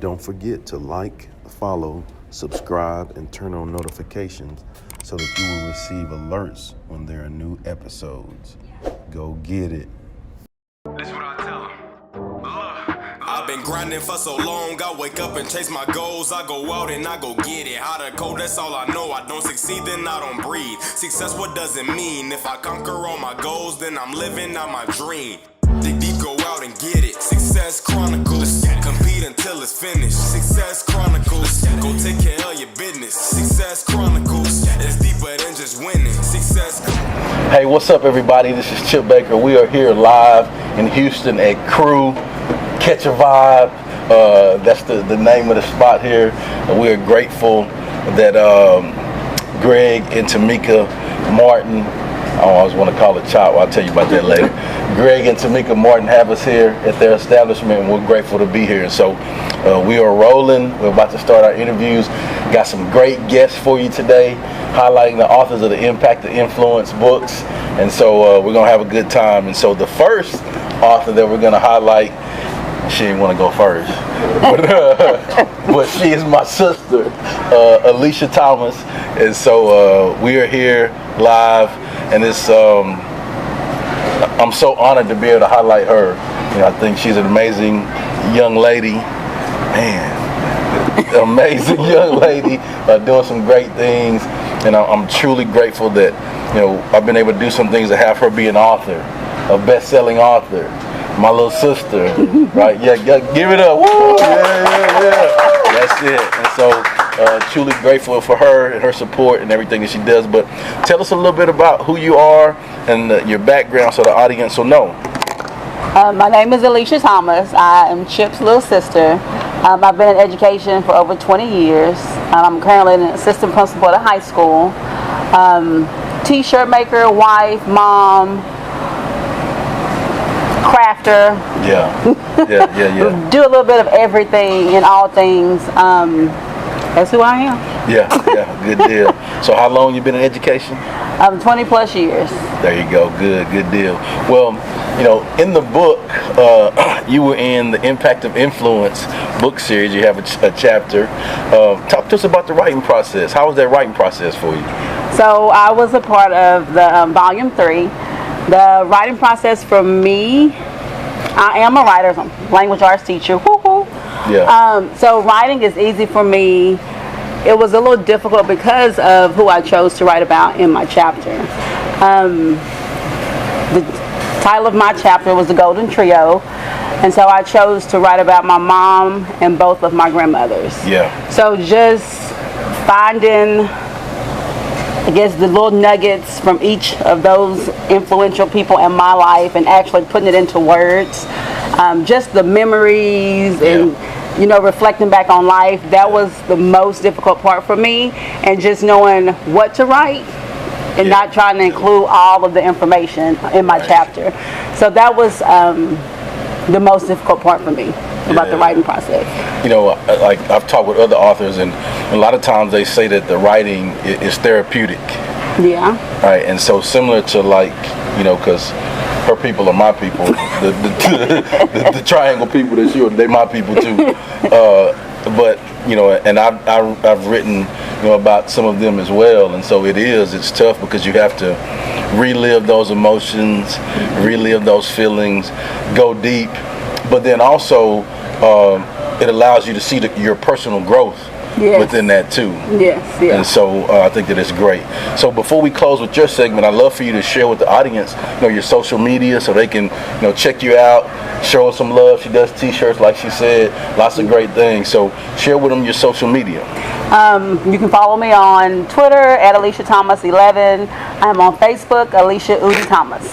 Don't forget to like, follow, subscribe, and turn on notifications so that you will receive alerts when there are new episodes. Go get it. That's what I tell them. I've been grinding for so long, I wake up and chase my goals. I go out and I go get it. How to code, that's all I know. I don't succeed, then I don't breathe. Success, what does it mean? If I conquer all my goals, then I'm living out my dream. Dig deep, go out and get it. Success Chronicles. Compete until it's finished. Success Chronicles. Go take care of your business. Success Chronicles. It's deeper than just winning. Success. Hey, what's up, everybody? This is Chip Baker. We are here live in Houston at CRU. Catch a Vibe. That's the name of the spot here. We are grateful that Greg and TaMeka Martin, I always want to call it Chop. I'll tell you about that later. Greg and TaMeka Martin have us here at their establishment, and we're grateful to be here. So we are rolling. We're about to start our interviews. Got some great guests for you today, highlighting the authors of the Impact to Influence books. And so we're going to have a good time. And so the first author that we're going to highlight, she didn't want to go first, but she is my sister, Alecia Thomas. And so we are here live, and it's I'm so honored to be able to highlight her. You know, I think she's an amazing young lady, amazing young lady, doing some great things, and I'm truly grateful that, you know, I've been able to do some things to have her be an author, a best-selling author, my little sister, right? Yeah, give it up. Woo! Yeah. That's it. And so, truly grateful for her and her support and everything that she does. But tell us a little bit about who you are and your background so the audience will know. My name is Alecia Thomas. I am Chip's little sister. I've been in education for over 20 years. I'm currently an assistant principal at a high school. T-shirt maker, wife, mom, crafter. Yeah. Do a little bit of everything in all things. That's who I am. Yeah, good deal. So how long you been in education? 20 plus years. There you go. Good deal. Well, you know, in the book, you were in the Impact of Influence book series. You have a chapter. Talk to us about the writing process. How was that writing process for you? So I was a part of the volume 3. The writing process for me, I am a writer, language arts teacher. Woo-hoo. Yeah. So writing is easy for me. It was a little difficult because of who I chose to write about in my chapter. The title of my chapter was The Golden Trio, and so I chose to write about my mom and both of my grandmothers. Yeah. So just finding, I guess, the little nuggets from each of those influential people in my life and actually putting it into words. Just the memories and, you know, reflecting back on life, that was the most difficult part for me. And just knowing what to write and not trying to include all of the information in my chapter. So that was the most difficult part for me about the writing process. You know, like I've talked with other authors, and a lot of times they say that the writing is therapeutic. Yeah. Right, and so similar to, like, you know, because her people are my people, the triangle people that they're my people too. But you know, and I've written, you know, about some of them as well, and so it's tough because you have to relive those emotions, relive those feelings, go deep, but then also it allows you to see your personal growth within that too. Yes. And so I think that it's great. So before we close with your segment, I'd love for you to share with the audience, you know, your social media so they can, you know, check you out, show her some love. She does t-shirts, like she said, lots of great things. So share with them your social media. You can follow me on Twitter at Alecia Thomas 11. I'm on Facebook, Alecia Udi Thomas.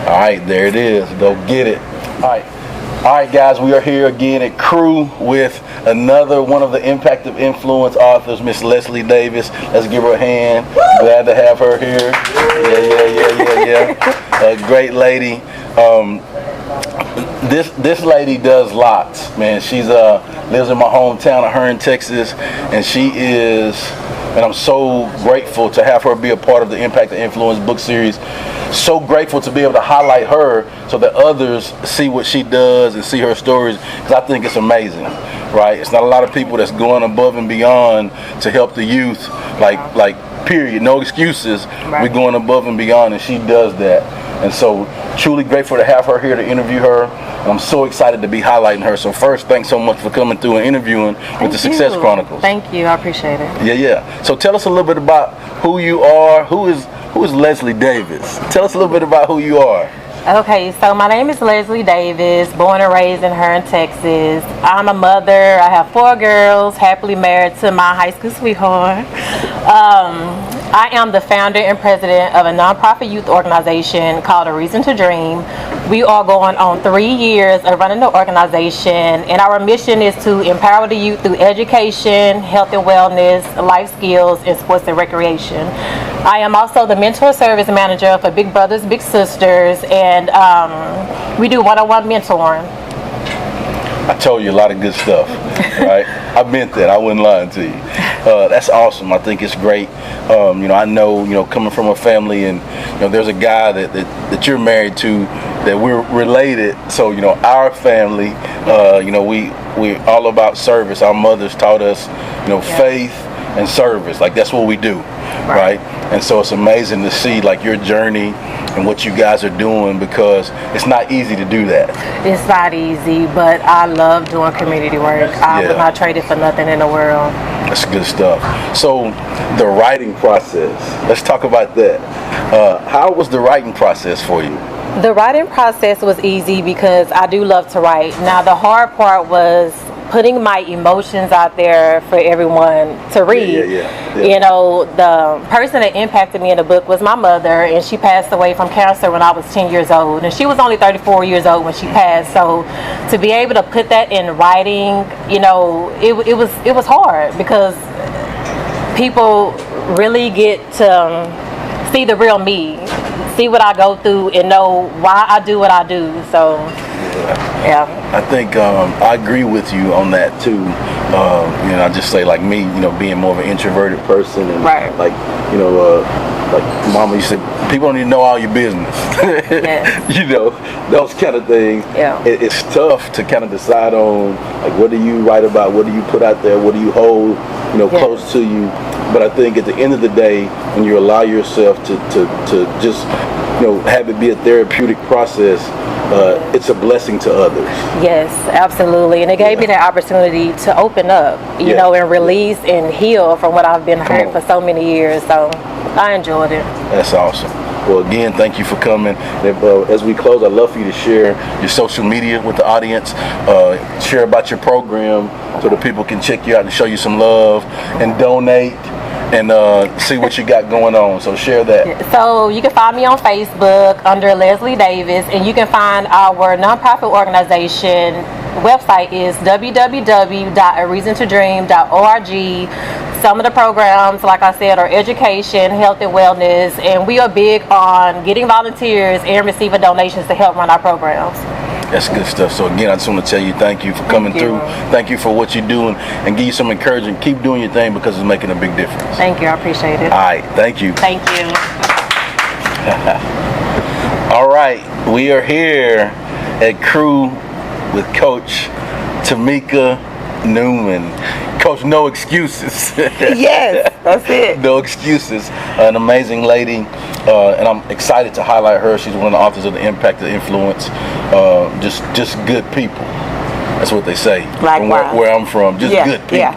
All right, there it is. Go get it. All right, guys, we are here again at CRU with another one of the Impact of Influence authors, Miss Leslie Davis. Let's give her a hand. Glad to have her here. Yeah. A great lady. This lady does lots, man. She's lives in my hometown of Hearn, Texas, and she is, and I'm so grateful to have her be a part of the Impact of Influence book series. So grateful to be able to highlight her so that others see what she does and see her stories, because I think it's amazing. right? It's not a lot of people that's going above and beyond to help the youth, like period, no excuses. Right. We're going above and beyond, and she does that. And so, truly grateful to have her here to interview her. I'm so excited to be highlighting her. So first, thanks so much for coming through and interviewing with the Success Chronicles. Thank you, I appreciate it. Yeah. So tell us a little bit about who you are. Who is Leslie Davis? Tell us a little bit about who you are. Okay, so my name is Leslie Davis, born and raised in Hearn, Texas. I'm a mother. I have 4 girls, happily married to my high school sweetheart. I am the founder and president of a nonprofit youth organization called A Reason to Dream. We are going on 3 years of running the organization, and our mission is to empower the youth through education, health and wellness, life skills, and sports and recreation. I am also the mentor service manager for Big Brothers Big Sisters, and we do one-on-one mentoring. I told you a lot of good stuff, right? I meant that. I wasn't lying to you. That's awesome. I think it's great. I know, coming from a family, and there's a guy that you're married to, that we're related. So our family, we all about service. Our mothers taught us, faith and service. Like, that's what we do, right? And so it's amazing to see like your journey and what you guys are doing, because it's not easy to do that. It's not easy, but I love doing community work. I would not trade it for nothing in the world. That's good stuff. So the writing process, let's talk about that. How was the writing process for you? The writing process was easy because I do love to write. Now the hard part was putting my emotions out there for everyone to read. The person that impacted me in the book was my mother, and she passed away from cancer when I was 10 years old, and she was only 34 years old when she passed. So to be able to put that in writing, it was hard, because people really get to see the real me, see what I go through, and know why I do what I do. So yeah, I think I agree with you on that too. I just say, like me, being more of an introverted person, and like Mama used to say, people don't even know all your business. Those kind of things. Yeah, it's tough to kind of decide on, like, what do you write about, what do you put out there, what do you hold, close to you. But I think at the end of the day, when you allow yourself to just have it be a therapeutic process, it's a blessing to others. Yes, absolutely. And it gave me the opportunity to open up, and release and heal from what I've been hurt for so many years. So I enjoyed it. That's awesome. Well, again, thank you for coming. As we close, I'd love for you to share your social media with the audience. Share about your program so that people can check you out and show you some love and donate and see what you got going on. So share that. So you can find me on Facebook under Leslie Davis, and you can find our nonprofit organization website is www.areasontodream.org. Some of the programs, like I said, are education, health and wellness, and we are big on getting volunteers and receiving donations to help run our programs. That's good stuff. So again, I just want to tell you thank you for coming through. Thank you for what you're doing, and give you some encouragement. Keep doing your thing, because it's making a big difference. Thank you. I appreciate it. All right. Thank you. Thank you. All right. We are here at CRU with Coach Tamika Newman. Coach, no excuses. Yes, that's it. No excuses. An amazing lady, and I'm excited to highlight her. She's one of the authors of The Impact of Influence. Just good people. That's what they say. Likewise. From where I'm from, just good people. Yeah.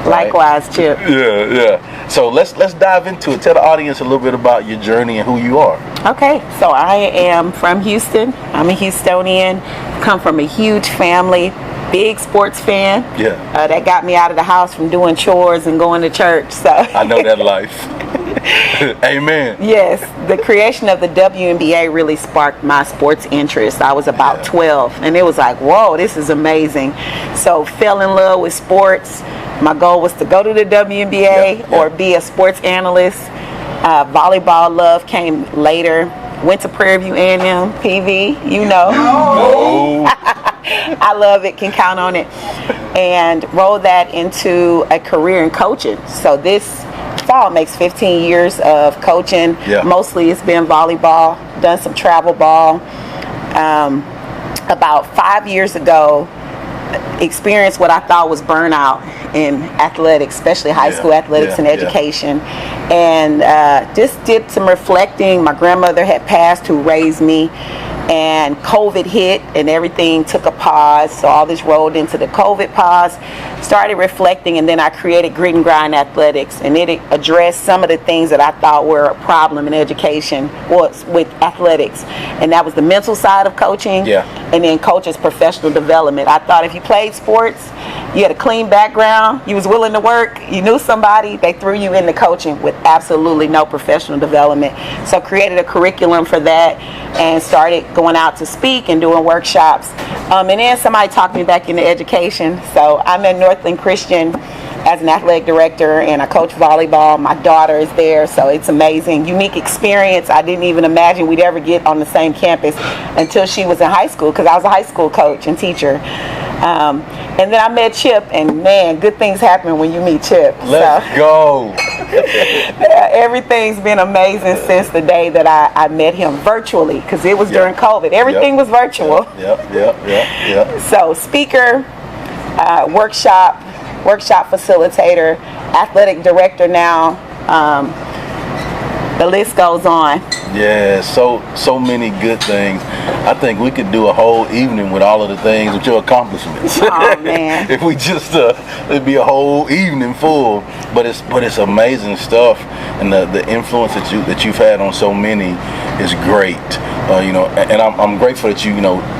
Likewise, Chip. Yeah. So let's dive into it. Tell the audience a little bit about your journey and who you are. Okay, so I am from Houston. I'm a Houstonian. Come from a huge family. Big sports fan. Yeah. That got me out of the house from doing chores and going to church. So I know that life. Amen. Yes, the creation of the WNBA really sparked my sports interest. I was about 12, and it was like, whoa, this is amazing. So fell in love with sports. My goal was to go to the WNBA or be a sports analyst. Volleyball love came later. Went to Prairie View A&M, PV, I love it, can count on it. And rolled that into a career in coaching. So this fall makes 15 years of coaching. Mostly it's been volleyball, done some travel ball. About 5 years ago, experienced what I thought was burnout in athletics, especially high school athletics and education. And just did some reflecting. My grandmother had passed, who raised me, and COVID hit and everything took a pause. So all this rolled into the COVID pause. Started reflecting, and then I created Grit and Grind Athletics, and it addressed some of the things that I thought were a problem in education was with athletics. And that was the mental side of coaching, and then coaches' professional development. I thought if you played sports, you had a clean background, you was willing to work, you knew somebody, they threw you into coaching with absolutely no professional development. So created a curriculum for that and started going out to speak and doing workshops. And then somebody talked me back into education. So I'm at Northland Christian as an athletic director, and I coach volleyball. My daughter is there, so it's amazing. Unique experience. I didn't even imagine we'd ever get on the same campus until she was in high school, because I was a high school coach and teacher. And then I met Chip, and man, good things happen when you meet Chip. Let's go. Everything's been amazing since the day that I met him virtually, because it was during COVID. Everything was virtual. So speaker, workshop facilitator, athletic director now. The list goes on. Yeah, so many good things. I think we could do a whole evening with all of the things, with your accomplishments. Oh man! If we just it'd be a whole evening full. But it's amazing stuff, and the influence that you've had on so many is great. And I'm grateful that you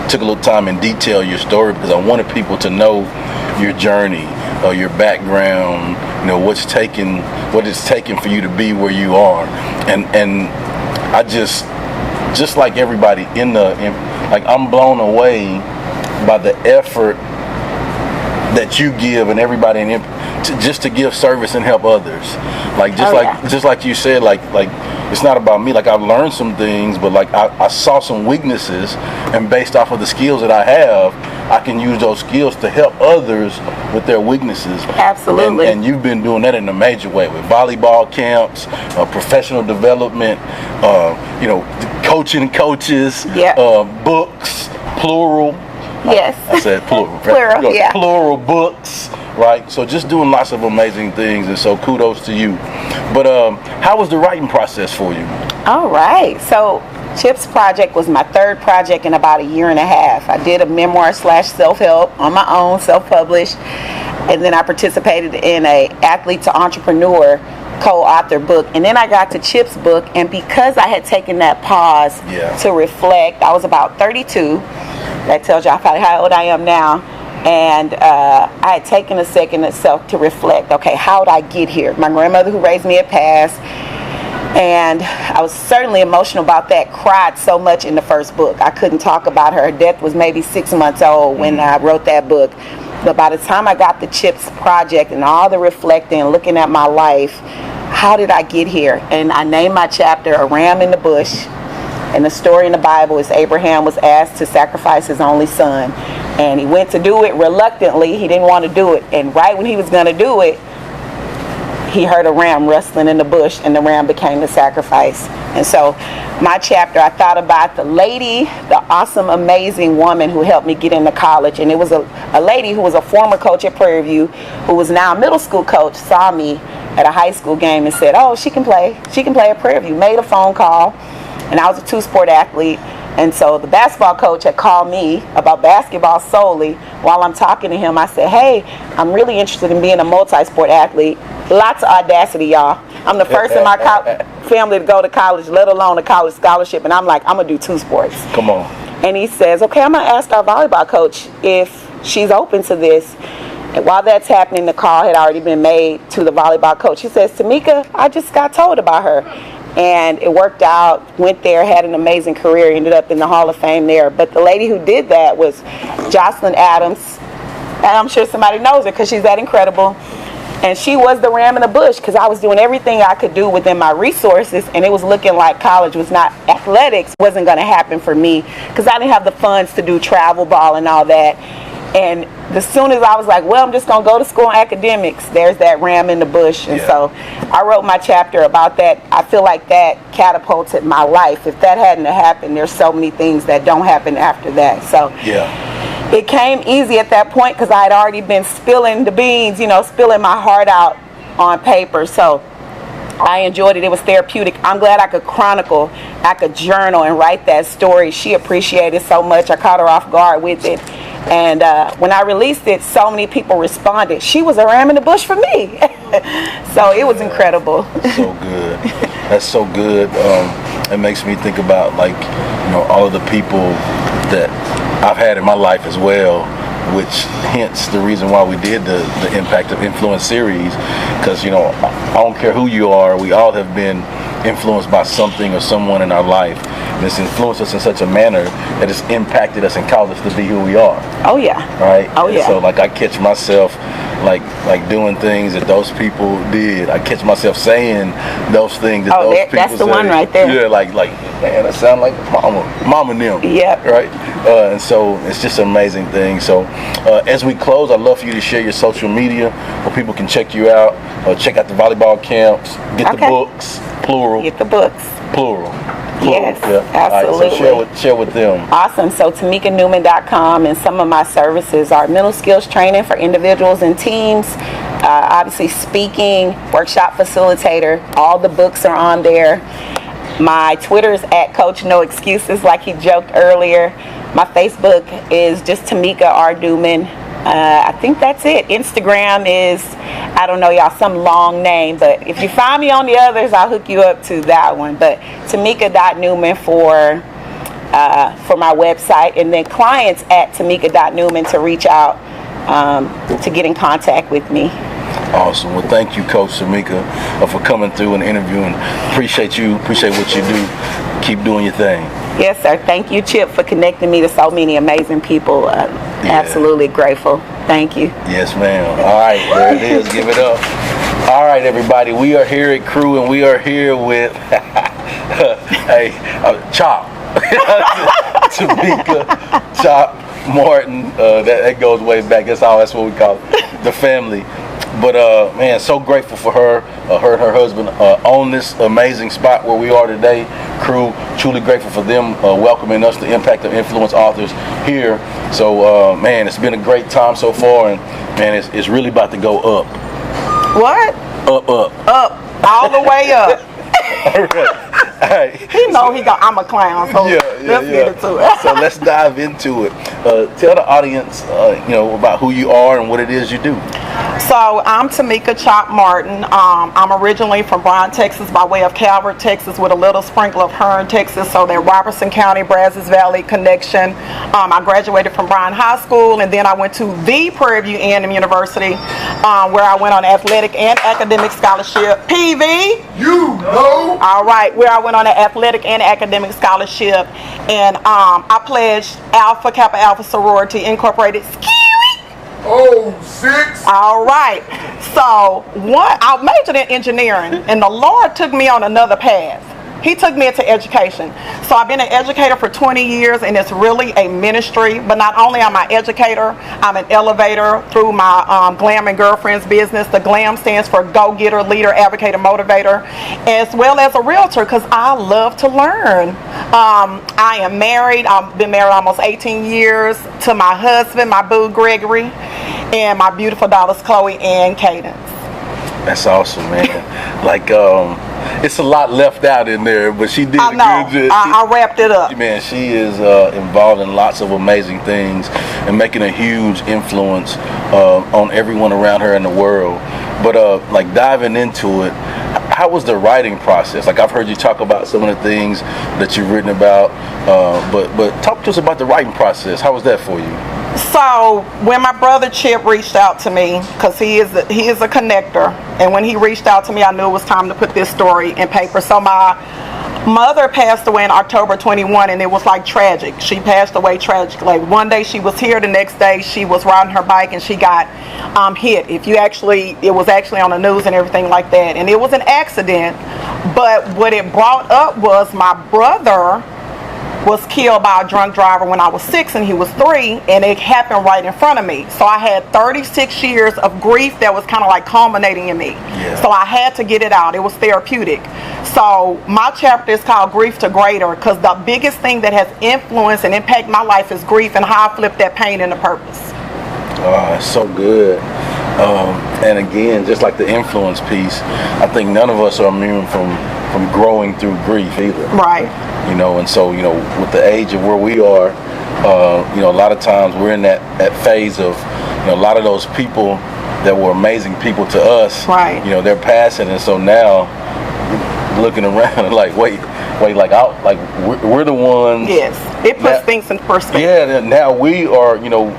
took a little time and detail your story, because I wanted people to know your journey, your background, what it's taken for you to be where you are. And I just like everybody like I'm blown away by the effort that you give, and everybody just to give service and help others. Like just like you said, like it's not about me. Like I've learned some things, but like I saw some weaknesses, and based off of the skills that I have, I can use those skills to help others with their weaknesses. Absolutely. And you've been doing that in a major way with volleyball camps, professional development, coaching coaches, books, plural. Yes. I said plural. Plural, yeah. Plural books, right? So just doing lots of amazing things, and so kudos to you. But how was the writing process for you? All right. So Chip's project was my third project in about a year and a half. I did a memoir / self-help on my own, self-published, and then I participated in a athlete to entrepreneur co-author book, and then I got to Chip's book. And because I had taken that pause to reflect, I was about 32. That tells you how old I am now. And I had taken a second itself to reflect, okay, how did I get here? My grandmother who raised me had passed, and I was certainly emotional about that. Cried so much in the first book. I couldn't talk about her. Her death was maybe 6 months old when I wrote that book. But by the time I got the Chips project and all the reflecting and looking at my life, how did I get here? And I named my chapter A Ram in the Bush. And the story in the Bible is Abraham was asked to sacrifice his only son. And he went to do it reluctantly. He didn't want to do it. And right when he was going to do it, he heard a ram rustling in the bush, and the ram became the sacrifice. And so my chapter, I thought about the lady, the awesome, amazing woman who helped me get into college. And it was a lady who was a former coach at Prairie View, who was now a middle school coach, saw me at a high school game and said, oh, she can play at Prairie View. Made a phone call, and I was a two-sport athlete. And so the basketball coach had called me about basketball solely. While I'm talking to him, I said, hey, I'm really interested in being a multi-sport athlete. Lots of audacity, y'all. I'm the first in my family to go to college, let alone a college scholarship. And I'm like, I'm going to do two sports. Come on. And he says, okay, I'm going to ask our volleyball coach if she's open to this. And while that's happening, the call had already been made to the volleyball coach. He says, Tamika, I just got told about her. And it worked out, went there, had an amazing career, ended up in the Hall of Fame there. But the lady who did that was Jocelyn Adams. And I'm sure somebody knows her because she's that incredible. And she was the ram in the bush, because I was doing everything I could do within my resources, and it was looking like college was not, athletics wasn't going to happen for me, because I didn't have the funds to do travel ball and all that. And as soon as I was like, well, I'm just going to go to school in academics, there's that ram in the bush. And so I wrote my chapter about that. I feel like that catapulted my life. If that hadn't happened, there's so many things that don't happen after that. So It came easy at that point because I had already been spilling the beans, spilling my heart out on paper. So I enjoyed it. It was therapeutic. I'm glad I could chronicle, I could journal and write that story. She appreciated so much. I caught her off guard with it. And when I released it, so many people responded. She was a ram in the bush for me. So it was incredible. So good. That's so good. It makes me think about all of the people that I've had in my life as well, which hence the reason why we did the Impact of Influence series, because I don't care who you are, we all have been influenced by something or someone in our life, and it's influenced us in such a manner that it's impacted us and caused us to be who we are. Oh yeah. Right? Oh yeah. And so I catch myself like doing things that those people did. I catch myself saying those things that those people that's the say. one right there. Yeah, like man, that sound like mama and them. Yep. Right? And so it's just an amazing thing. So as we close, I'd love for you to share your social media where people can check you out, check out the volleyball camps, get the books, plural. Get the books. Plural. Yes, Yeah. absolutely. All right, so share with them. Awesome. So TaMekaNewman.com, and some of my services are mental skills training for individuals and teams, obviously speaking, workshop facilitator. All the books are on there. My Twitter is at Coach No Excuses, like he joked earlier. My Facebook is just Tamika R. Newman. I think that's it. Instagram is, I don't know, y'all, some long name, but if you find me on the others, I'll hook you up to that one. But Tamika.Newman for my website, and then clients at Tamika.Newman to reach out to get in contact with me. Awesome. Well, thank you, Coach Tamika, for coming through and interviewing. Appreciate what you do. Keep doing your thing. Yes, sir. Thank you, Chip, for connecting me to so many amazing people. Absolutely grateful. Thank you. Yes, ma'am. All right, there it is. Give it up. All right, everybody. We are here at CRU, and we are here with Chop. Tameka Chop Martin. That goes way back. That's what we call it, the family. But man, so grateful for her and her husband on this amazing spot where we are today. CRU, truly grateful for them welcoming us, the Impact of Influence authors here. So man, it's been a great time so far, and man, it's really about to go up. What? Up. Up. All the way up. All right. All right. He know I'm a clown, so let's get into it. So let's dive into it. Tell the audience, about who you are and what it is you do. So I'm Tameka Chop Martin. I'm originally from Bryan, Texas, by way of Calvert, Texas, with a little sprinkle of Hearn, Texas, so that Robertson County, Brazos Valley connection. I graduated from Bryan High School, and then I went to the Prairie View A&M University, where I went on athletic and academic scholarship. PV? You know! All right, where I went on an athletic and academic scholarship, and I pledged Alpha Kappa Alpha Sorority Incorporated. Oh, 6. All right. So I majored in engineering, and the Lord took me on another path. He took me into education. So I've been an educator for 20 years, and it's really a ministry. But not only am I an educator, I'm an elevator through my Glam and Girlfriends business. The GLAM stands for Go-Getter, Leader, Advocator, Motivator, as well as a realtor, because I love to learn. I am married. I've been married almost 18 years to my husband, my boo Gregory, and my beautiful daughters Chloe and Cadence. That's awesome, man. It's a lot left out in there, but she did I know. a good job. I wrapped it up. Man, she is involved in lots of amazing things and making a huge influence on everyone around her in the world. But diving into it, how was the writing process? I've heard you talk about some of the things that you've written about, but talk to us about the writing process. How was that for you? So when my brother Chip reached out to me, because he is a connector, and when he reached out to me, I knew it was time to put this story in paper. So my mother passed away in October 21, and it was tragic. She passed away tragically. One day she was here, the next day she was riding her bike and she got hit. It was actually on the news and everything like that, and it was an accident. But what it brought up was my brother was killed by a drunk driver when I was 6 and he was 3, and it happened right in front of me. So I had 36 years of grief that was kind of like culminating in me. So I had to get it out. It was therapeutic. So my chapter is called Grief to Greater, because the biggest thing that has influenced and impacted my life is grief, and how I flip that pain into purpose. Oh, it's so good. And again, just like the influence piece, I think none of us are immune from growing through grief either. Right. You know, and so, you know, with the age of where we are, you know, a lot of times we're in that phase of, you know, a lot of those people that were amazing people to us, right, you know, they're passing, and so now looking around and like, wait, like we're the ones. Yes, it puts things in perspective. Yeah, now we are, you know,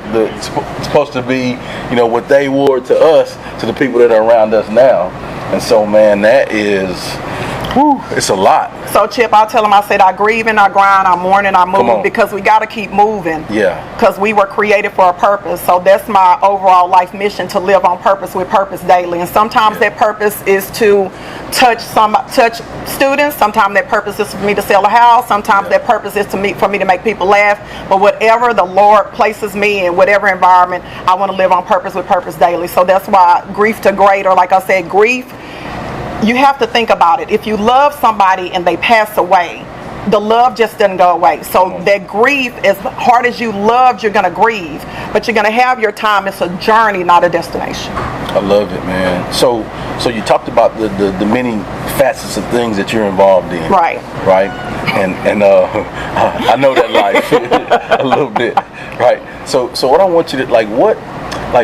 supposed to be, you know, what they were to us, to the people that are around us now. And so, man, that is, whew, it's a lot. So, Chip, I tell them, I said, I grieve and I grind, I mourn and I move, because we got to keep moving. Yeah. Because we were created for a purpose. So that's my overall life mission, to live on purpose with purpose daily. And sometimes that purpose is to touch students. Sometimes that purpose is for me to sell a house. Sometimes that purpose is for me to make people laugh. But whatever the Lord places me in, whatever environment, I want to live on purpose with purpose daily. So that's why Grief to Greater, like I said, grief, you have to think about it. If you love somebody and they pass away, the love just doesn't go away. So that grief, as hard as you loved, you're going to grieve. But you're going to have your time. It's a journey, not a destination. I love it, man. So you talked about the many facets of things that you're involved in. Right. Right? And I know that life a little bit. Right? So what I want you to,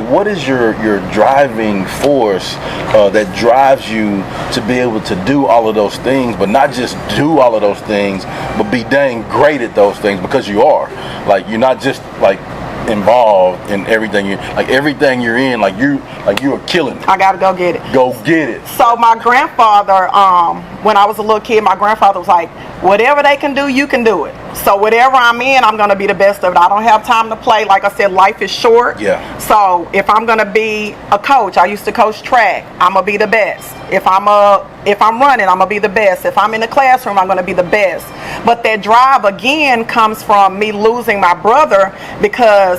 what is your driving force that drives you to be able to do all of those things, but not just do all of those things, but be dang great at those things, because you are. Like, you're not just like involved in everything you're in, like you are killing it. I gotta go get it. Go get it. So my grandfather, when I was a little kid, my grandfather was like, whatever they can do, you can do it. So whatever I'm in, I'm gonna be the best of it. I don't have time to play. Like I said, life is short. Yeah. So if I'm gonna be a coach, I used to coach track, I'm gonna be the best. If I'm running, I'm gonna be the best. If I'm in the classroom, I'm gonna be the best. But that drive again comes from me losing my brother, because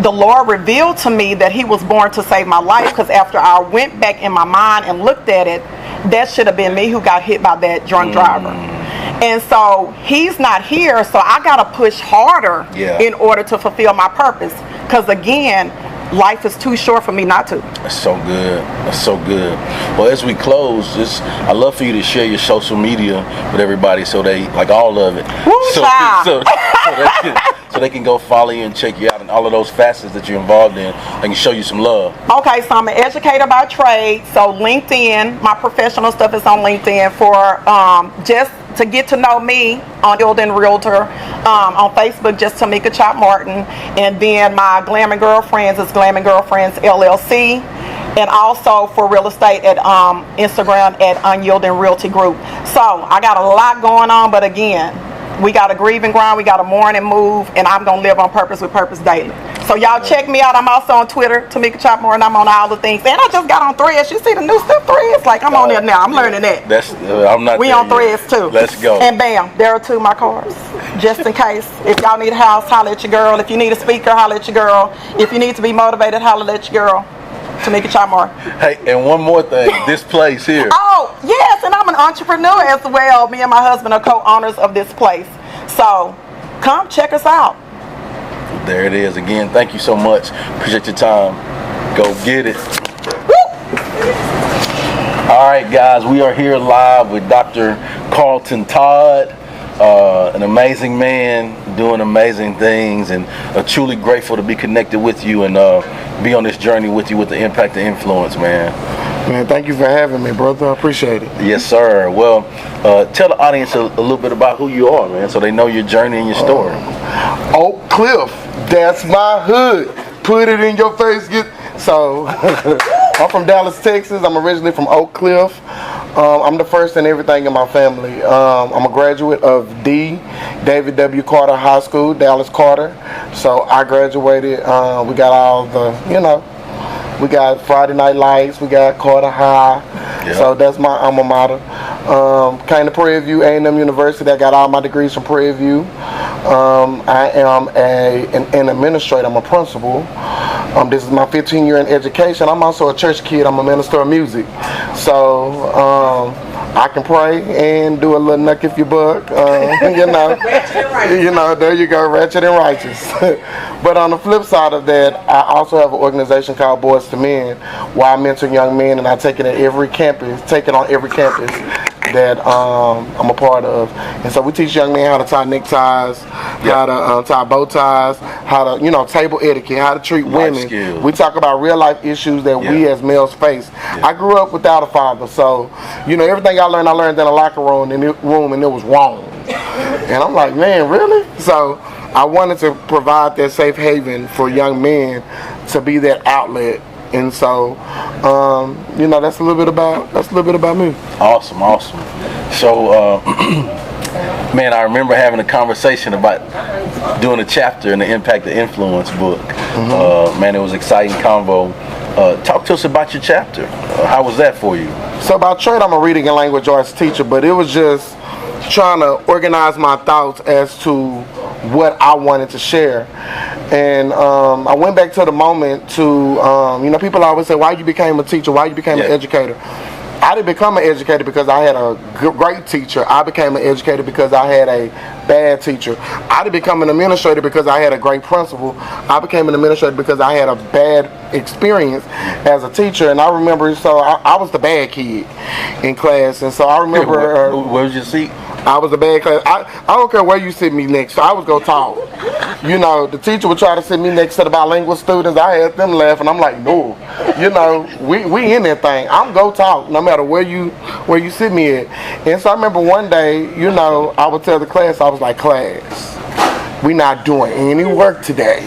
the Lord revealed to me that he was born to save my life. Because after I went back in my mind and looked at it, that should have been me who got hit by that drunk driver. And so he's not here, so I gotta push harder in order to fulfill my purpose. Because again, life is too short for me not to. That's so good. That's so good. Well, as we close, I'd love for you to share your social media with everybody, so they, like, all of it. So they can go follow you and check you out, and all of those facets that you're involved in. They can show you some love. Okay, so I'm an educator by trade. So LinkedIn, my professional stuff is on LinkedIn. For just to get to know me, on Gildan Realtor. On Facebook, just TaMeka Martin. And then my Glam and Girlfriends is Glam and Girlfriends LLC. And also for real estate at Instagram at Unyielding Realty Group. So I got a lot going on, but again, we got to grieve and grind, we got to mourn and move, and I'm going to live on purpose with purpose daily. So y'all check me out. I'm also on Twitter, TaMeka Martin. I'm on all the things. And I just got on Threads. You see the new stuff, Threads? Like, I'm on there now. I'm learning that. I'm not. We on Threads too. Let's go. And bam, there are 2 of my cars. Just in case. If y'all need a house, holler at your girl. If you need a speaker, holler at your girl. If you need to be motivated, holler at your girl. TaMeka Martin. Hey, and one more thing. This place here. Oh, yes, and I'm an entrepreneur as well. Me and my husband are co-owners of this place. So, come check us out. There it is. Again, thank you so much. Appreciate your time. Go get it. All right, guys, we are here live with Dr. Carlton Todd, an amazing man doing amazing things, and truly grateful to be connected with you and be on this journey with you with the impact and influence, man. Man, thank you for having me, brother. I appreciate it. Yes, sir. Well, tell the audience a little bit about who you are, man, so they know your journey and your story. Oak Cliff, that's my hood. Put it in your face. So, I'm from Dallas, Texas. I'm originally from Oak Cliff. I'm the first in everything in my family. I'm a graduate of David W. Carter High School, Dallas Carter. So I graduated. We got all the, we got Friday Night Lights. We got Carter High. Yep. So that's my alma mater. Came to Prairie View, A&M University. I got all my degrees from Prairie View. I am an administrator. I'm a principal. This is my 15th year in education. I'm also a church kid. I'm a minister of music. So I can pray and do a little knuck if you buck. There you go, ratchet and righteous. But on the flip side of that, I also have an organization called Boys to Men, where I mentor young men, and I take it on every campus that I'm a part of. And so we teach young men how to tie neckties, how to tie bow ties, how to, table etiquette, how to treat women. Skills. We talk about real life issues that we as males face. I grew up without a father, so, everything I learned in the locker room, and it was wrong. And I'm like, man, really? So I wanted to provide that safe haven for young men to be that outlet. And so, that's a little bit about me. Awesome. So, man, I remember having a conversation about doing a chapter in the Impact of Influence book. Man, it was an exciting convo. Talk to us about your chapter. How was that for you? So by trade, I'm a reading and language arts teacher, but it was just trying to organize my thoughts as to what I wanted to share. And I went back to the moment to, people always say, why you became a teacher, why you became an educator. I didn't become an educator because I had a great teacher. I became an educator because I had a bad teacher. I didn't become an administrator because I had a great principal. I became an administrator because I had a bad experience as a teacher. And I remember, so I was the bad kid in class. And so I remember... Where was your seat? I was a bad class. I don't care where you sit me next to. I was go talk. The teacher would try to sit me next to the bilingual students. I had them laughing. I'm like, no. We in that thing. I'm go talk no matter where you sit me at. And so I remember one day, I would tell the class, I was like, class, we not doing any work today.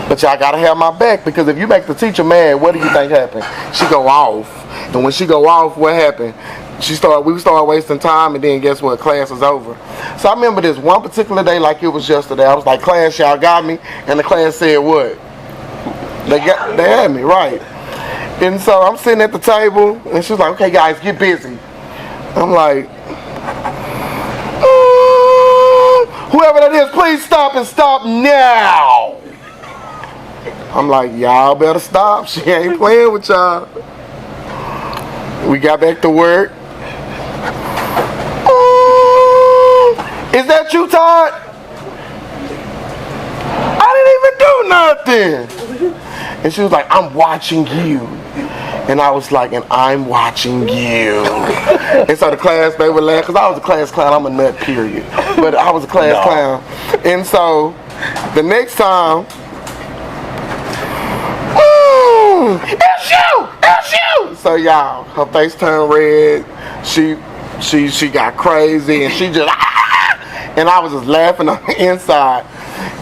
But y'all gotta have my back, because if you make the teacher mad, what do you think happened? She go off. And when she go off, what happened? We started wasting time, and then guess what? Class was over. So I remember this one particular day like it was yesterday. I was like, class, y'all got me? And the class said what? They had me, right. And so I'm sitting at the table, and she was like, okay, guys, get busy. I'm like, whoever that is, please stop and stop now. I'm like, y'all better stop. She ain't playing with y'all. We got back to work. Is that you, Todd? I didn't even do nothing. And she was like, I'm watching you. And I was like, and I'm watching you. And so the class, they would laugh, because I was a class clown. I'm a nut, period. But I was a class clown. And so the next time, it's you! So y'all, her face turned red. She got crazy, and she just, and I was just laughing on the inside.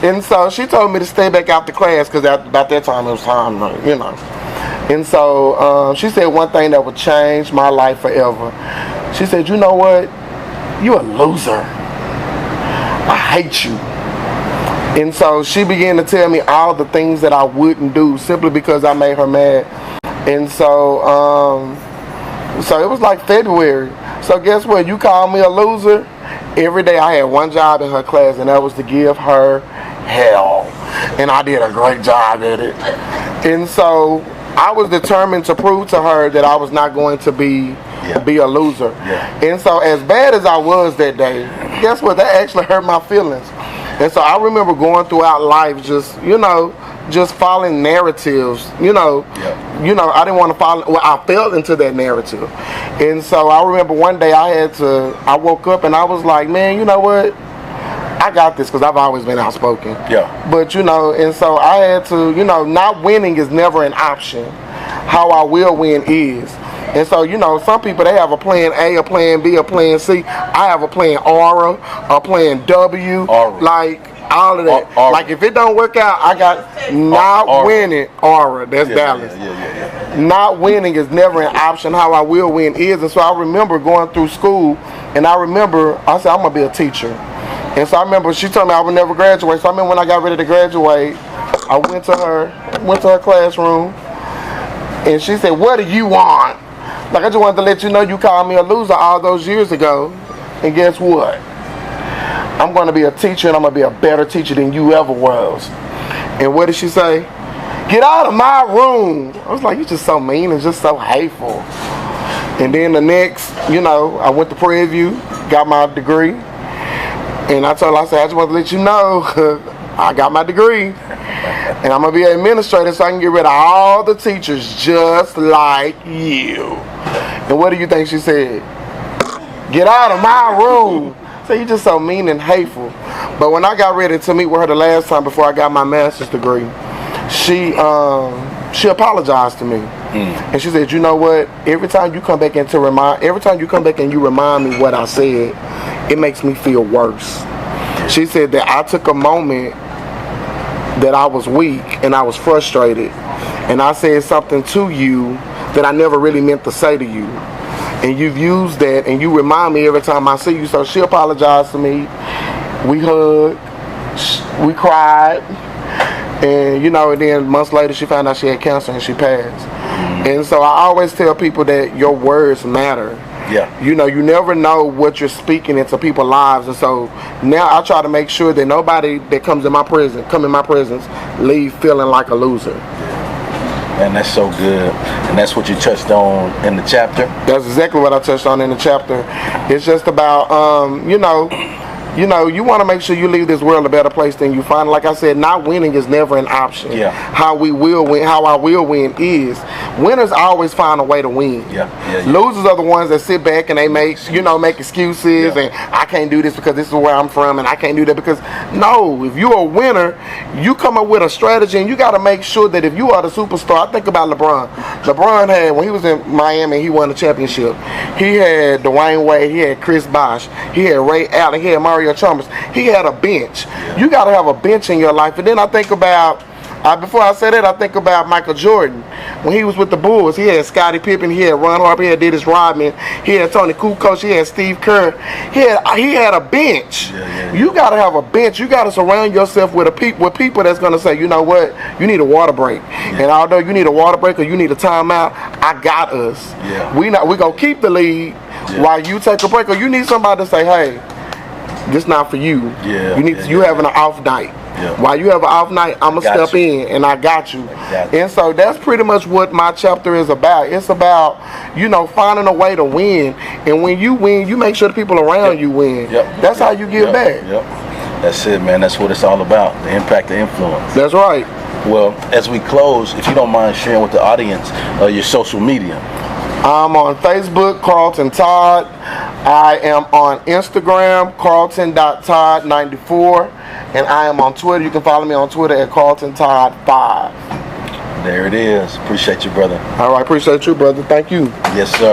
And so she told me to stay back out the class, because about that time it was time, And so she said one thing that would change my life forever. She said, you know what? You a loser. I hate you. And so she began to tell me all the things that I wouldn't do simply because I made her mad. And so it was like February. So guess what? You call me a loser. Every day I had one job in her class, and that was to give her hell. And I did a great job at it. And so I was determined to prove to her that I was not going to be a loser. And so as bad as I was that day, guess what? That actually hurt my feelings. And so I remember going throughout life just following narratives, I didn't want to follow, I fell into that narrative. And so I remember one day I woke up and I was like, man, you know what? I got this, because I've always been outspoken. But, and so I had to, not winning is never an option. How I will win is. And so, some people, they have a plan A, a plan B, a plan C. I have a plan Aura, a plan W, like all of that. Like if it don't work out, I got not winning Aura. That's Dallas. Not winning is never an option. How I will win is. And so I remember going through school, and I said, I'm going to be a teacher. And so I remember she told me I would never graduate. So I remember when I got ready to graduate, I went to her classroom, and she said, what do you want? Like, I just wanted to let you know you called me a loser all those years ago. And guess what? I'm going to be a teacher, and I'm going to be a better teacher than you ever was. And what did she say? Get out of my room. I was like, you're just so mean and just so hateful. And then the next, I went to Prairie View, got my degree. And I told her, I said, I just want to let you know, I got my degree. And I'm going to be an administrator so I can get rid of all the teachers just like you. And what do you think she said? Get out of my room. So you're just so mean and hateful. But when I got ready to meet with her the last time before I got my master's degree, she apologized to me. And she said, you know what? Every time you come back and you remind me what I said, it makes me feel worse. She said that I took a moment that I was weak and I was frustrated, and I said something to you that I never really meant to say to you. And you've used that, and you remind me every time I see you. So she apologized to me. We hugged. We cried. And, and then months later she found out she had cancer and she passed. And so I always tell people that your words matter. Yeah. You never know what you're speaking into people's lives. And so now I try to make sure that nobody that come in my presence, leave feeling like a loser. And that's so good. And that's what you touched on in the chapter. That's exactly what I touched on in the chapter. It's just about, you want to make sure you leave this world a better place than you find it. Like I said, not winning is never an option. Yeah. How I will win is. Winners always find a way to win. Yeah. Losers are the ones that sit back and they make excuses and I can't do this because this is where I'm from and I can't do that because no, if you're a winner, you come up with a strategy and you got to make sure that if you are the superstar. I think about LeBron. LeBron had, when he was in Miami, he won the championship. He had Dwayne Wade, he had Chris Bosh, he had Ray Allen, he had Mario Chalmers. He had a bench. You got to have a bench in your life. And then I think about, before I say that, I think about Michael Jordan. When he was with the Bulls, he had Scottie Pippen, he had Ron Harper, he had Dennis Rodman, he had Tony Kukoc, he had Steve Kerr. He had a bench. You got to have a bench. You got to surround yourself with people that's going to say, you know what, you need a water break. And although you need a water break or you need a timeout, I got us. We going to keep the lead while you take a break. Or you need somebody to say, hey, this not for you. You having an off night. While you have an off night, I'm going to step in and I got you. And so that's pretty much what my chapter is about. It's about, finding a way to win. And when you win, you make sure the people around you win. That's how you give back. That's it, man. That's what it's all about. The impact, the influence. That's right. Well, as we close, if you don't mind sharing with the audience your social media. I'm on Facebook, Carlton Todd. I am on Instagram, Carlton.Todd94. And I am on Twitter. You can follow me on Twitter at Carlton Todd 5. There it is. Appreciate you, brother. All right. Appreciate you, brother. Thank you. Yes, sir.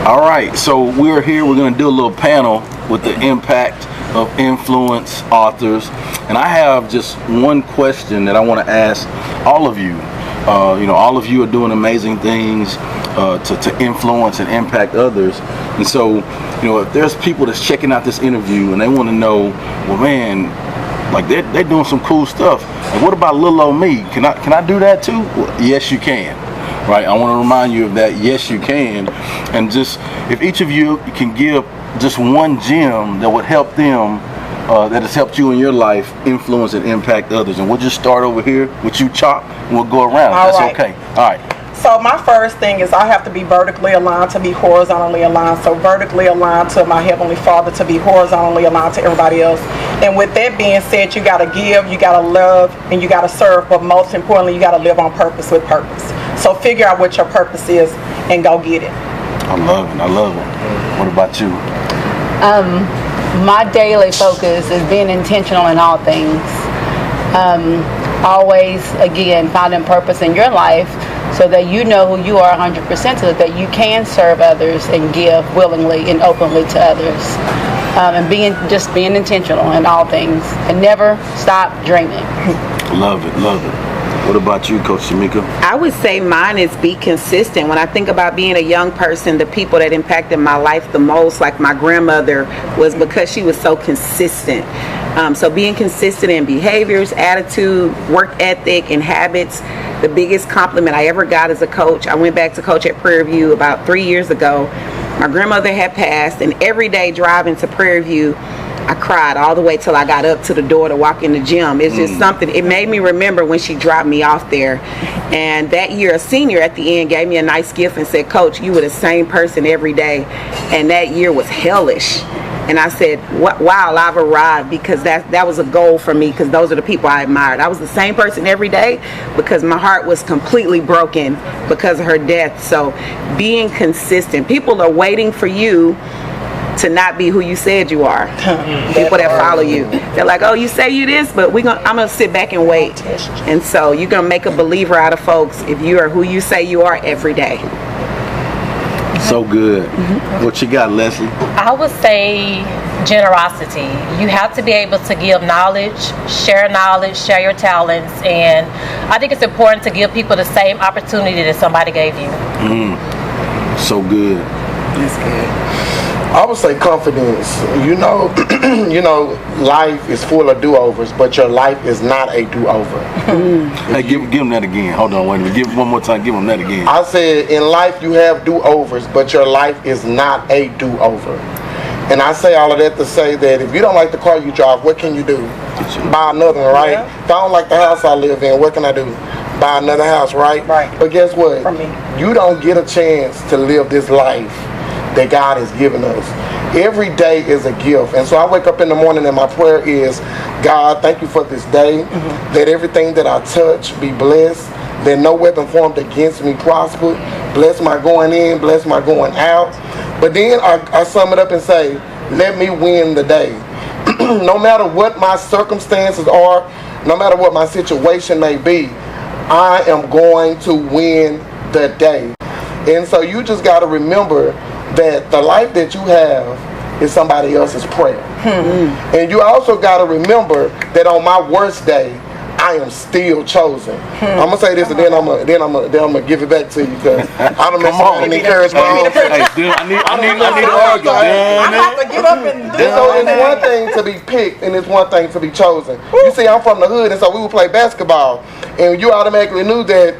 All right. So we're here. We're going to do a little panel with the impact of influence authors. And I have just one question that I want to ask all of you. All of you are doing amazing things to influence and impact others. And so, if there's people that's checking out this interview and they want to know, well, man, like they're doing some cool stuff. And what about little old me? Can I do that too? Well, yes, you can. Right? I want to remind you of that. Yes, you can. And just if each of you can give just one gem that would help them. That has helped you in your life influence and impact others. And we'll just start over here with you, Chop, and we'll go around. That's okay. All right. So my first thing is I have to be vertically aligned to be horizontally aligned. So vertically aligned to my Heavenly Father, to be horizontally aligned to everybody else. And with that being said, you got to give, you got to love, and you got to serve. But most importantly, you got to live on purpose with purpose. So figure out what your purpose is and go get it. I love it. What about you? My daily focus is being intentional in all things. Always, again, finding purpose in your life so that you know who you are 100%, so that you can serve others and give willingly and openly to others. And being intentional in all things and never stop dreaming. Love it. What about you, Coach Tamika? I would say mine is be consistent. When I think about being a young person, the people that impacted my life the most, like my grandmother, was because she was so consistent. So being consistent in behaviors, attitude, work ethic, and habits. The biggest compliment I ever got as a coach, I went back to coach at Prairie View about 3 years ago. My grandmother had passed, and every day driving to Prairie View, I cried all the way till I got up to the door to walk in the gym. It's just something, it made me remember when she dropped me off there. And that year, a senior at the end gave me a nice gift and said, Coach, you were the same person every day. And that year was hellish. And I said, wow, I've arrived, because that was a goal for me, because those are the people I admired. I was the same person every day because my heart was completely broken because of her death. So being consistent, people are waiting for you to not be who you said you are. People that follow you, they're like, oh, you say you this, but I'm gonna sit back and wait. And so you're gonna make a believer out of folks if you are who you say you are every day. So good. What you got, Leslie? I would say generosity. You have to be able to give knowledge, share your talents, and I think it's important to give people the same opportunity that somebody gave you. So good. That's good. I would say confidence. You know, life is full of do-overs, but your life is not a do-over. Hey, give them that again. Hold on, wait a minute. Give one more time. Give them that again. I said, in life you have do-overs, but your life is not a do-over. And I say all of that to say that if you don't like the car you drive, what can you do? Buy another one, right? Yeah. If I don't like the house I live in, what can I do? Buy another house, right? Right. But guess what? You don't get a chance to live this life that God has given us. Every day is a gift. And so I wake up in the morning and my prayer is, God, thank you for this day. Let everything that I touch be blessed. Let no weapon formed against me prosper. Bless my going in, bless my going out. But then I sum it up and say, let me win the day. No matter what my circumstances are, no matter what my situation may be, I am going to win the day. And so you just got to remember that the life that you have is somebody else's prayer. And you also got to remember that on my worst day, I am still chosen. I'm gonna say this, and then I'm gonna give it back to you, because I don't know and encourage my own. Hey, dude, I need to argue. I have to get up and do So it's one thing to be picked, and it's one thing to be chosen. You see, I'm from the hood, and so we would play basketball, and you automatically knew that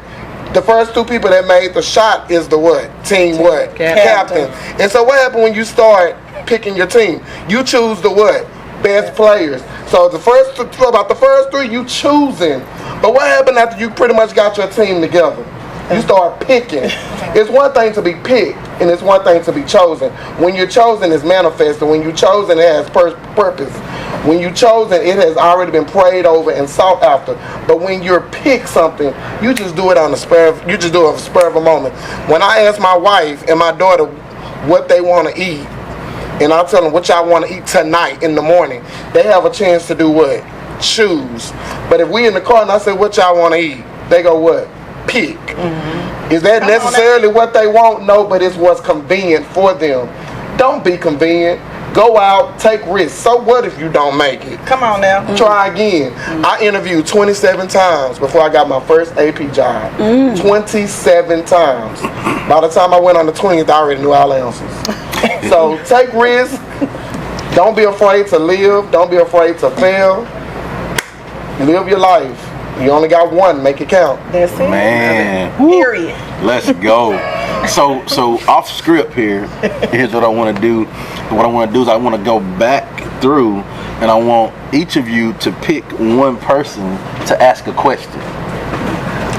the first two people that made the shot is the what? Team what? Captain. And so what happened when you start picking your team? You choose the what? Best players. So about the first three you choosing. But what happened after you pretty much got your team together? You start picking. It's one thing to be picked, and it's one thing to be chosen. When you're chosen, it's manifested. When you're chosen, it has purpose. When you're chosen, it has already been prayed over and sought after. But when you're picked something, you just do it on the spur of a moment. When I ask my wife and my daughter what they want to eat, and I tell them what y'all want to eat tonight in the morning, they have a chance to do what? Choose. But if we in the car and I say what y'all want to eat, they go what? Pick. Is that necessarily what they want? No, but it's what's convenient for them. Don't be convenient. Go out, take risks. So what if you don't make it? Come on now. Try again. I interviewed 27 times before I got my first AP job. 27 times. By the time I went on the 20th, I already knew all the answers. So take risks. Don't be afraid to live. Don't be afraid to fail. Live your life. You only got one. Make it count. That's it. Man. Period. Let's go. So off script here, here's what I want to do. What I want to do is I want to go back through, and I want each of you to pick one person to ask a question.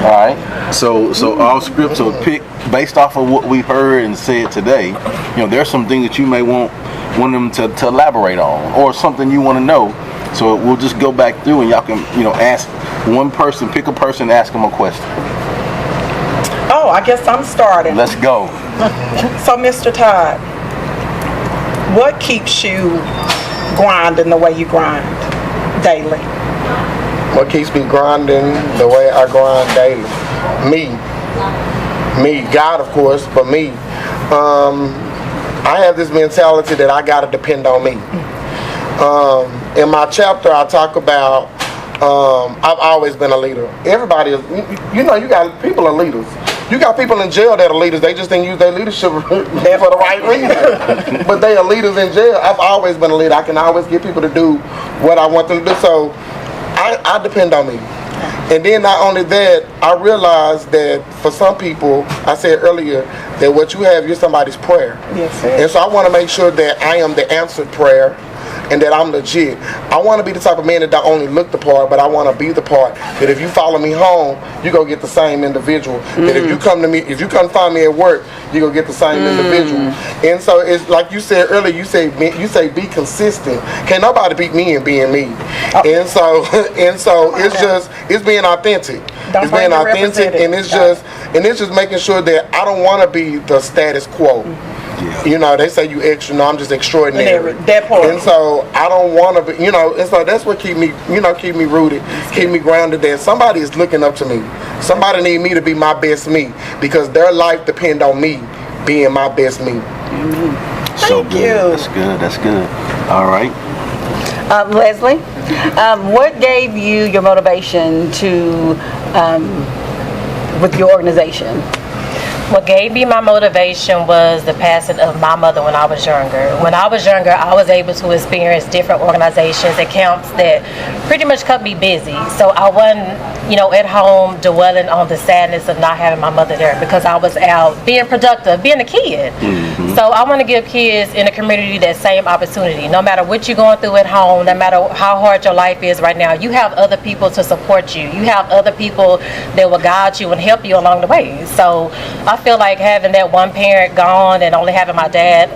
All right. So off script. So pick based off of what we heard and said today. You know, there's some things that you may want them to elaborate on, or something you want to know. So we'll just go back through, and y'all can ask one person, pick a person, ask them a question. Oh, I guess I'm starting. Let's go. So, Mr. Todd, what keeps you grinding the way you grind daily? What keeps me grinding the way I grind daily? Me, God, of course, but me. I have this mentality that I gotta depend on me. In my chapter, I talk about I've always been a leader. Everybody is, you got people are leaders. You got people in jail that are leaders. They just didn't use their leadership for the right reason. But they are leaders in jail. I've always been a leader. I can always get people to do what I want them to do. So I depend on me. And then not only that, I realized that for some people, I said earlier, that what you have, you're somebody's prayer. Yes, sir. And so I want to make sure that I am the answered prayer. and that I'm legit. I want to be the type of man that don't only look the part, but I want to be the part. That if you follow me home, you go get the same individual. That if you come to me, if you come find me at work, you go get the same individual. And so it's like you said earlier. You say be consistent. Can't nobody beat me in being me. And so it's being authentic. It's being authentic, and it's just making sure that I don't want to be the status quo. You know, they say you extra. No, I'm just extraordinary. That part. And so I don't want to be. You know, and so that's what keep me rooted, keep me grounded. That somebody is looking up to me. Somebody need me to be my best me, because their life depend on me being my best me. So good. That's good. All right. Leslie, what gave you your motivation to with your organization? What gave me my motivation was the passing of my mother when I was younger. When I was younger, I was able to experience different organizations and camps that pretty much kept me busy. So I wasn't, at home dwelling on the sadness of not having my mother there, because I was out being productive, being a kid. So I want to give kids in the community that same opportunity. No matter what you're going through at home, no matter how hard your life is right now, you have other people to support you. You have other people that will guide you and help you along the way. So I feel like having that one parent gone and only having my dad,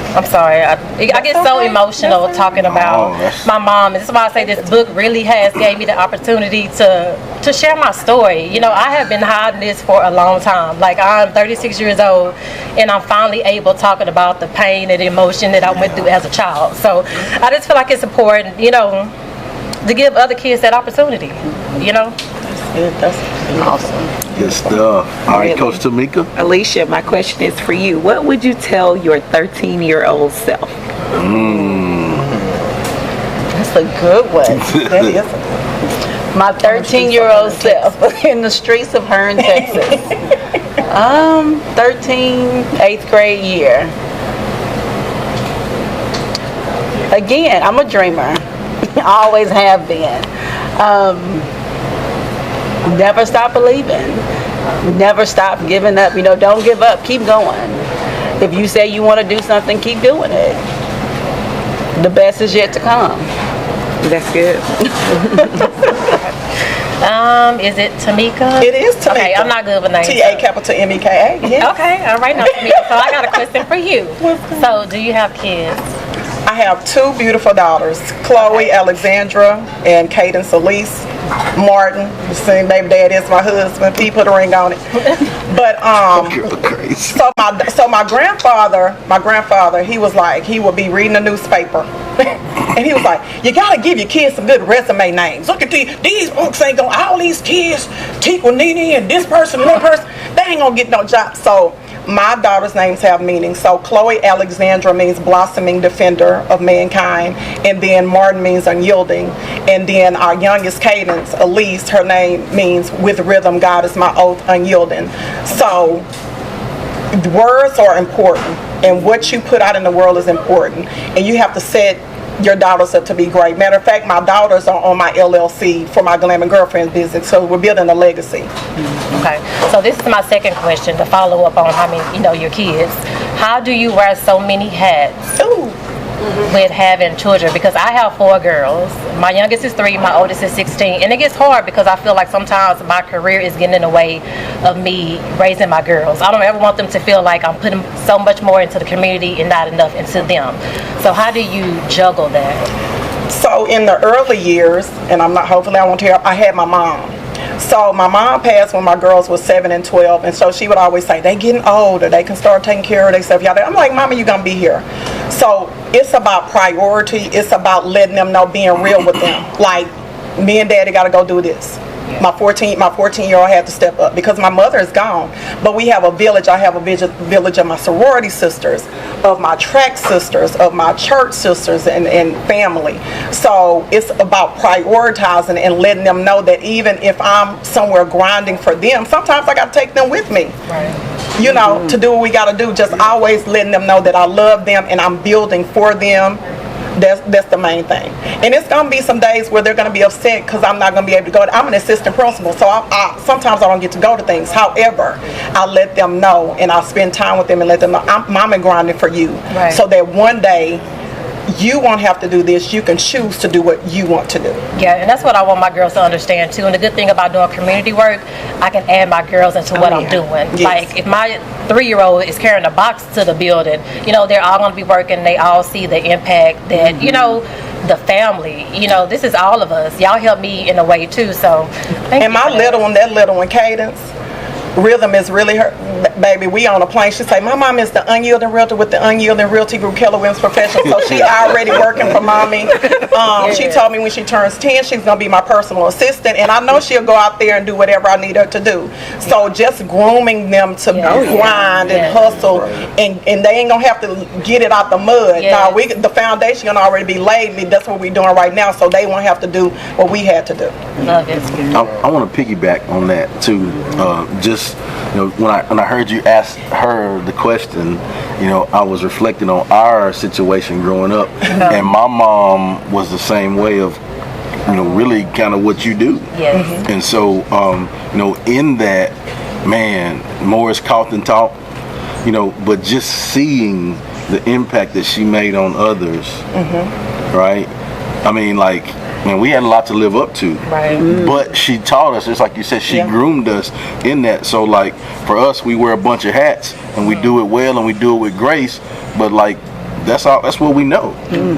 I'm sorry, I get so emotional talking about my mom. And this is why I say this book really has gave me the opportunity to share my story. I have been hiding this for a long time. Like, I'm 36 years old, and I'm finally able talking about the pain and the emotion that I went through as a child. So I just feel like it's important, to give other kids that opportunity, That's awesome. Good stuff. All right, Coach Tamika. Alecia, my question is for you. What would you tell your 13-year-old self? That's a good one. That is my 13-year-old self in the streets of Hearn, Texas. 8th grade year. Again, I'm a dreamer. I always have been. Never stop believing. Never stop giving up. Don't give up. Keep going. If you say you want to do something, keep doing it. The best is yet to come. That's good. Is it Tamika? It is Tamika. Okay, I'm not good with names. TaMeka. Yeah. Okay, all right, now Tamika. So I got a question for you. So, do you have kids? I have 2 beautiful daughters, Chloe Alexandra and Cadence Elise Martin. The same baby dad is my husband. He put a ring on it. But so my grandfather, he was like, he would be reading the newspaper. And he was like, you gotta give your kids some good resume names. Look at these books ain't gonna, all these kids, Tikwa Nene and this person and that person, they ain't gonna get no job. So my daughter's names have meaning. So Chloe Alexandra means blossoming defender of mankind, and then Martin means unyielding, and then our youngest Cadence, Elise, her name means with rhythm, God is my oath, unyielding. So words are important, and what you put out in the world is important, and you have to set your daughters up to be great. Matter of fact, my daughters are on my LLC for my Glam and Girlfriend business, so we're building a legacy. Okay, so this is my second question to follow up on your kids. How do you wear so many hats with having children? Because I have 4 girls. My youngest is 3, my oldest is 16, and it gets hard because I feel like sometimes my career is getting in the way of me raising my girls. I don't ever want them to feel like I'm putting so much more into the community and not enough into them. So how do you juggle that? So in the early years, and hopefully I won't tell, I had my mom. So my mom passed when my girls were 7 and 12, and so she would always say, they getting older, they can start taking care of themselves. I'm like, Mama, you gonna be here. So it's about priority. It's about letting them know, being real with them. Like, me and Daddy gotta go do this. My 14-year-old had to step up because my mother is gone. But we have a village. I have a village of my sorority sisters, of my track sisters, of my church sisters, and family. So it's about prioritizing and letting them know that even if I'm somewhere grinding for them, sometimes I got to take them with me. Right. To do what we got to do. Just always letting them know that I love them and I'm building for them. That's the main thing. And it's going to be some days where they're going to be upset because I'm not going to be able to go. I'm an assistant principal, so sometimes I don't get to go to things. However, I let them know, and I spend time with them and let them know I'm mama grinding for you. Right. So that one day you won't have to do this. You can choose to do what you want to do. Yeah, and that's what I want my girls to understand too. And the good thing about doing community work, I can add my girls into what I'm doing. Yes. Like if my 3-year-old is carrying a box to the building, you know, they're all going to be working. They all see the impact that, you know, the family, you know, this is all of us. Y'all help me in a way too. So, and my little one, that little one, Cadence, rhythm is really her. Baby, we on a plane. She say, my mom is the unyielding realtor with the unyielding realty group, Keller Williams Professional. So she already working for mommy. She told me when she turns 10, she's gonna be my personal assistant, and I know she'll go out there and do whatever I need her to do. So just grooming them to grind and hustle, and they ain't gonna have to get it out the mud. Now the foundation gonna already be laid. That's what we're doing right now, so they won't have to do what we had to do. I want to piggyback on that too. Just, you know, when I heard you ask her the question, you know, I was reflecting on our situation growing up, and my mom was the same way of, you know, really kind of what you do. Yes. And so, you know, in that, man, Morris Carlton Todd, you know, but just seeing the impact that she made on others, right? I mean, like, man, we had a lot to live up to. Right. But she taught us, just like you said, she groomed us in that. So, like, for us, we wear a bunch of hats, and we do it well, and we do it with grace. But, like, that's what we know.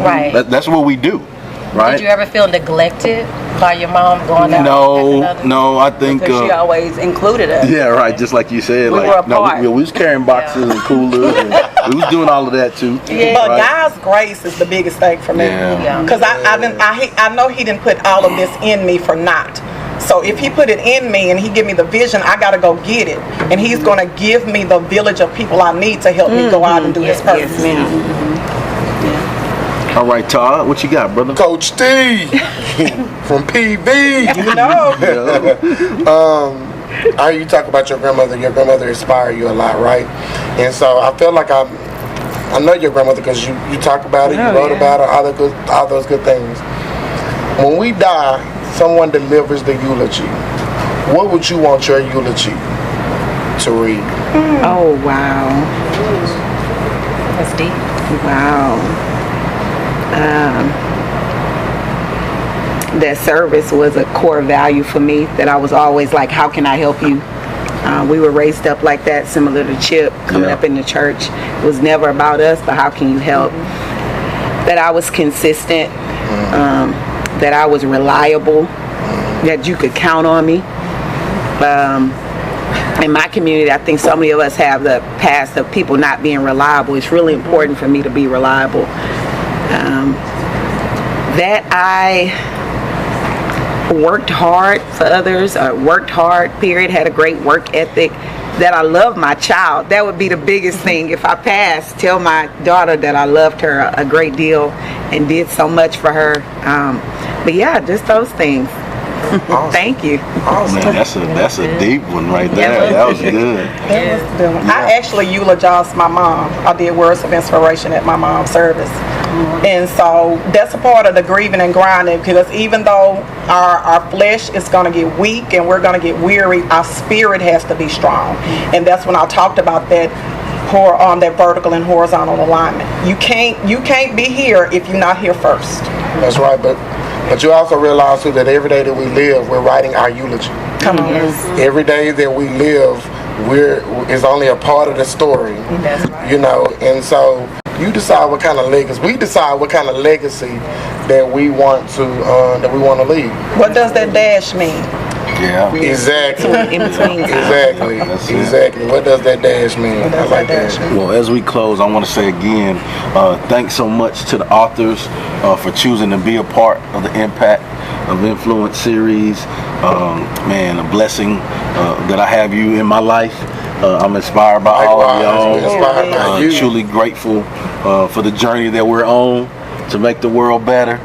Right. That's what we do. Right? Did you ever feel neglected by your mom going out? No, I think Because she always included us. yeah, right. Just like you said, We like were a part. we was carrying boxes and coolers, and we was doing all of that too. But God's grace is the biggest thing for me. Because I know He didn't put all of this in me for naught. So if He put it in me and He give me the vision, I got to go get it. And He's going to give me the village of people I need to help me go out and do His purpose. Yes, ma'am. All right, Todd, what you got, brother? Coach T from PV. You know. I hear you talk about your grandmother. Your grandmother inspired you a lot, right? And so I feel like I know your grandmother because you talk about it, you wrote about it, all those good things. When we die, someone delivers the eulogy. What would you want your eulogy to read? Oh, wow. That's deep. Wow. That service was a core value for me, that I was always like, how can I help you? We were raised up like that, similar to Chip, coming up in the church. It was never about us, but how can you help? That I was consistent, that I was reliable, that you could count on me. In my community, I think so many of us have the past of people not being reliable. It's really important for me to be reliable. That I worked hard for others, worked hard, period, had a great work ethic, that I love my child. That would be the biggest thing. If I passed, tell my daughter that I loved her a great deal and did so much for her. But yeah, just those things. Awesome. Thank you. Awesome. Man, that's a deep one right there. That was good. I actually eulogized my mom. I did words of inspiration at my mom's service. And so that's a part of the grieving and grinding, because even though our flesh is going to get weak and we're going to get weary, our spirit has to be strong. And that's when I talked about that that vertical and horizontal alignment. You can't be here if you're not here first. That's right, but you also realize too that every day that we live, we're writing our eulogy. Come on. Every day that we live, is only a part of the story. That's right. You know, and so you decide what kind of legacy. We decide what kind of legacy that we want to leave. What does that dash mean? Yeah. Exactly. In between. Exactly. What does that dash mean? I like that. Well, as we close, I want to say again, thanks so much to the authors for choosing to be a part of the Impact of Influence series. Man, a blessing that I have you in my life. I'm inspired by all of y'all. Truly grateful for the journey that we're on to make the world better.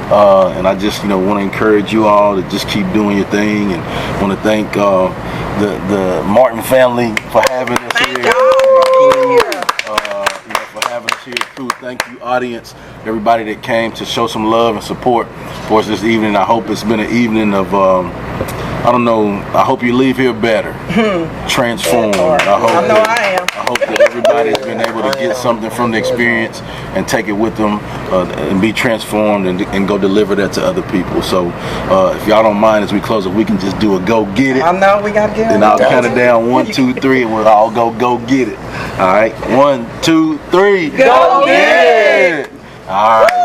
And I just, want to encourage you all to just keep doing your thing, and want to thank the Martin family for having us here. For having us here, crew. Thank you, audience, everybody that came to show some love and support for us this evening. I hope it's been an evening of I don't know. I hope you leave here better, transformed. I hope that everybody's been able to get something from the experience and take it with them and be transformed and go deliver that to other people. So if y'all don't mind, as we close it, we can just do a go get it. I know we gotta get it. And I'll count it down 1, 2, 3, and we'll all go get it. All right, 1, 2, 3, go get it. All right.